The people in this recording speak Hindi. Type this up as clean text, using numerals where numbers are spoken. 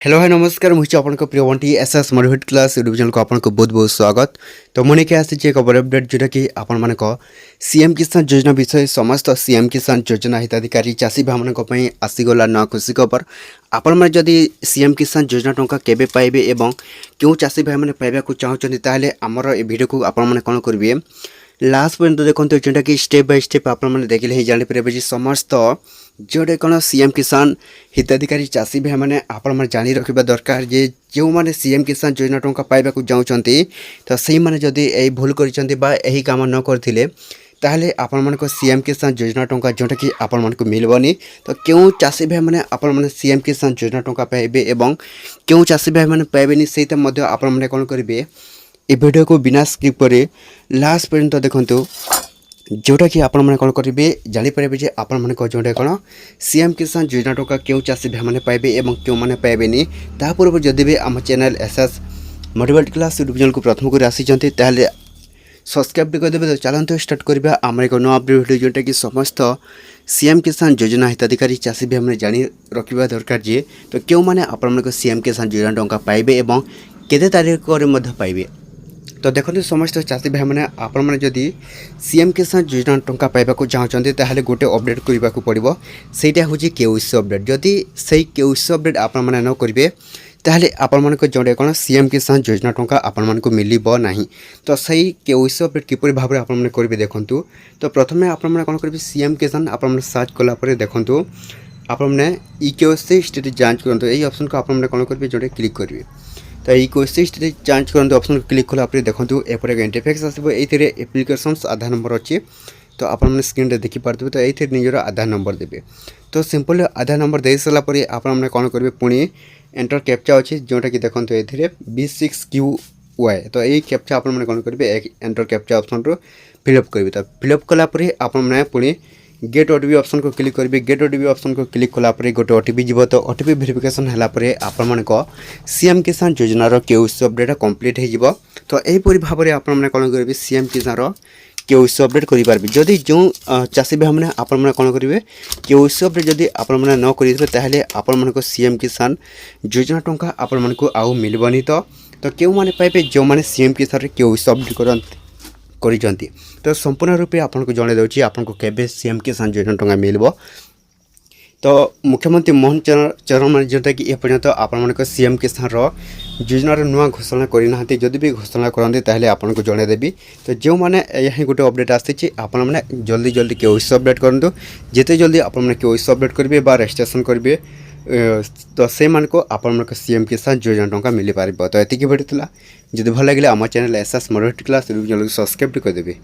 हेलो हाय नमस्कार मुझे आपको प्रिय Bunty SS motivate class YouTube channel को आपको बहुत बहुत स्वागत। तो मुझे क्या आसी एक बड़ अपडेट जोटा कि आपण मानक सीएम किसान योजना विषय समस्त सीएम किसान योजना हिताधिकारी चाषी भाई मान आसीगला न खुशी खबर। आपण मैंने जदि सीएम किसान योजना टंका केबे पाइबे एवं क्यों चाषी भाई मैंने पाइबा चाहते ताहले आमर ए वीडियो को आपण मैंने कौन करेंगे लास्ट पर्यंत देखो जोटा कि स्टेप बाय स्टेप आपने देखिले ही जापर समस्त जोटे कौन सीएम किसान हिताधिकारी चाषी भाई मैंने आपण जानी रखा दरकार जे जो मैंने सीएम किसान योजना टंका पाइबा चाहते तो से मैंने जदि यही भूल कर काम न करते ताहले आपण मानक सीएम किसान योजना टंका जोटा कि आपण मानक मिलबनी। तो क्यों चाषी भाई मैंने आपण मैंने सीएम किसान योजना टंका पाइबे एवं क्यों चाषी भाई मैंने पाइबेनी सहीटा आपण मैंने कौन करेंगे ए वीडियो को बिना स्किप करे लास्ट पर्यंत देखंतु जोटा कि आपण मैंने कौन करेंगे जापर आपण मैंने जोटा कौन सीएम किसान योजना टंका क्यों चाषी भाई मैंने पाइबे एवं क्यों मैंने पाइबेनी ता पूर्व जदि भी आम channel SS motivate class YouTube channel को प्रथम कर आसी सब्सक्राइब करदेवे। तो चलते स्टार्ट करवा आम एक नुआ वीडियो जोटा कि समस्त सीएम किसान योजना हिताधिकारी चाषी भाई मैंने जानी रखा दरकार जे तो क्यों मैंने आपण सीएम किसान योजना टंका पाइबे एवं केते तारीख पाइबे। तो देखते समस्त चाषी भाई मैंने आपण मैंने जदि सीएम किसान योजना टंका पाइबा चाहते ताहले गोटे अपडेट करने को पड़ो सहीटा हूँ केवाईसी अपडेट। जदि से केवाईसी अपडेट आपण मैंने न करेंगे ताहले आपण मानक जोड़े कौन सीएम किसान योजना टंका आपण मानक मिलबो नाही। तो सही केवाईसी अपडेट किपरि भाव आपण मैंने करेंगे देखंतु। तो प्रथमे आपण मैंने कौन करेंगे सीएम किसान आपण मैंने सर्च कलापर देखंतु आपण मैंने ई केवाईसी स्टेटस जांच करंतु एई ऑप्शन को आपण मैंने कौन करेंगे जोड़े क्लिक करेंगे। तो ये केवाईसी स्टेटस जांच करंतु ऑप्शन को क्लिक कला देखंतु एपर इंटरफेस आसबो एथिरे एप्लिकेशंस आधार नंबर अच्छी। तो आप स्क्रीन रे देखि पारथबे तो ये निजर आधार नंबर देबे। तो सिंपल आधार नंबर दे सारा पर आपने कौन करेंगे पुणी एंटर कैप्चा अच्छी जोटा कि देखते ये B6QY। तो ये कैप्चा आपने कौन करेंगे एंटर कैप्चा ऑप्शन रो फिलअप करेंगे। तो फिलअप कलापर आपने पुणी गेट ओटीपी ऑप्शन को क्लिक करेंगे। गेट ओटीपी ऑप्शन को क्लिक कलापर गोटे ओटीपी जीव। तो ओटीपी वेरिफिकेशन है आपण सीएम किसान योजनार केवाईसी अपडेट कंप्लीट हो। तो यहीपरि भाव में आपने कौन करेंगे सीएम किसान केवाईसी अपडेट करेंगे। जदि जो चाषी भाई मैंने आपण मैंने कौन करेंगे केवाईसी अपडेट जदि आपण मैंने न करेंगे ताहले आपण मानक सीएम किसान योजना टंका आपण मानक आउ मिलबनी। तो क्यों मैंने पाइबे जो मैंने सीएम किसान केवाईसी अपडेट करते। तो संपूर्ण रूपे आपको जन दूसरी आपको केबे सीएम किसान योजना टंका मिलबो। तो मुख्यमंत्री मोहन चरण जोटा कि एपर्यंत आपण सीएम किसान योजनार नुआ घोषणा करना जदि भी घोषणा करते ताहले आपको जनईदेवी। तो जो मैंने यही गोटे अपडेट आसी आपने जल्दी जल्दी केवाईसी अपडेट करूँ जिते जल्दी आपने केवाईसी अपडेट करेंगे रजिस्ट्रेशन करेंगे तो से मानक आपण सीएम किसान योजना टंका मिल पार। तो ये वीडियो जब भल लगे आम channel SS motivate class YouTube channel को सब्सक्राइब करदेवे।